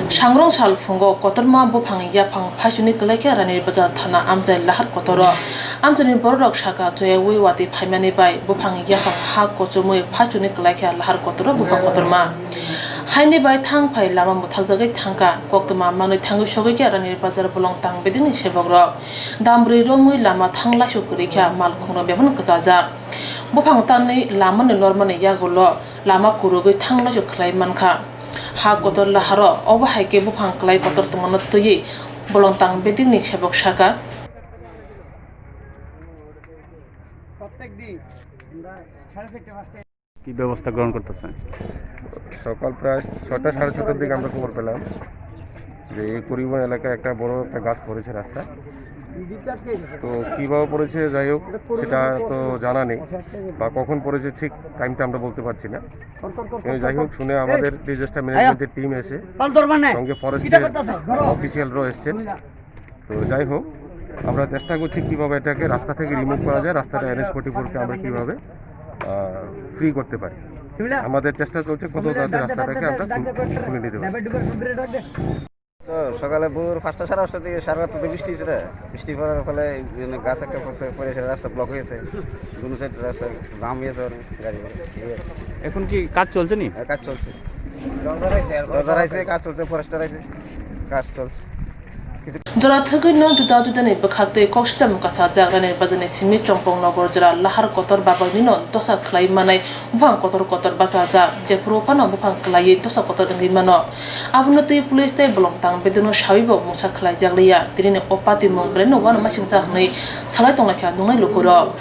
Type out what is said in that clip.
Shangrong Sal Fungo, Kotorma Buphang Yapang, Pashuni Kwlaikha Ranir Bazar Thana Amjai Lahar Kotoro, Amjani Borok Shaka to a Wiwati Paimani by Buphang Yapang Ha Kochumui, Pashuni Kwlaikha Lahar Kotoro, Buphang Kotorma. Haini by Thangphai Lama Mutazagate Thangkha, Koktama Manu Tangu Shogaka Ranir Bazar Belong Tang Bedini Shebogro, Damri Romwi Lama Thangla Shukurika, Malkuro Bevan Kazaza. Buphang Tani Laman Lorman Yagulo, Lama Kurugi Thangla Shuklai Manka. Ha kotor Laharo, over Hike Buphang Klai Kotor Tumanatoyi, Bolontang Bedini Shebok Shaka. কি ব্যবস্থা গ্রহণ করতেছেন? সকাল প্রায় ৬টা সাড়ে ৬টার দিকে আমরা খবর পেলাম যে এই পরিবহন এলাকায় একটা বড় একটা গাছ পড়েছে রাস্তায়। তো কীভাবে পড়েছে যাই হোক সেটা তো জানা নেই, বা কখন পড়েছে ঠিক টাইমটা আমরা বলতে পারছি না। যাই হোক শুনে আমাদের ডিজাস্টার ম্যানেজমেন্টের টিম এসে সঙ্গে ফরেস্টের অফিসিয়ালরাও এসছেন। তো যাই হোক আমরা চেষ্টা করছি কীভাবে এটাকে রাস্তা থেকে রিমুভ করা যায়, রাস্তাটা NH44-কে আমরা কীভাবে ফ্রি করতে পারি। আমাদের চেষ্টা চলছে কত তাড়াতাড়ি রাস্তাটাকে আমরা খুলে নিতে পারি। তো সকালে ভোর 5টা সাড়ে 5টা থেকে সারা রাত বৃষ্টি হয়েছে, বৃষ্টি পড়ার ফলে গাছ একটা পড়ে রাস্তা ব্লক হয়েছে, দুনো সাইড রাস্তা জাম হয়েছে গাড়ি। এখন কি কাজ চলছে নি? কাজ চলছে, বাজার আইছে, কাজ চলছে, ফরেস্টার আইছে, কাজ চলছে। Jora Thagi no Juda Judani Bakate Kokstam Kasaja and Bazani Simi Chompong Nogor Jara Lahar Kotor Babamino, Dosa Klai Manai, Buphang Kotor Bazaza, Jepropano Buphang Klai, Dosa Kotor Limano. Avnoti Police Belong Tang Bedino Shavibo, Musa Klai Jaglia, Dinin Opati Mongreno, one machine Zahni, Salatonaka, Nunga Lukuro.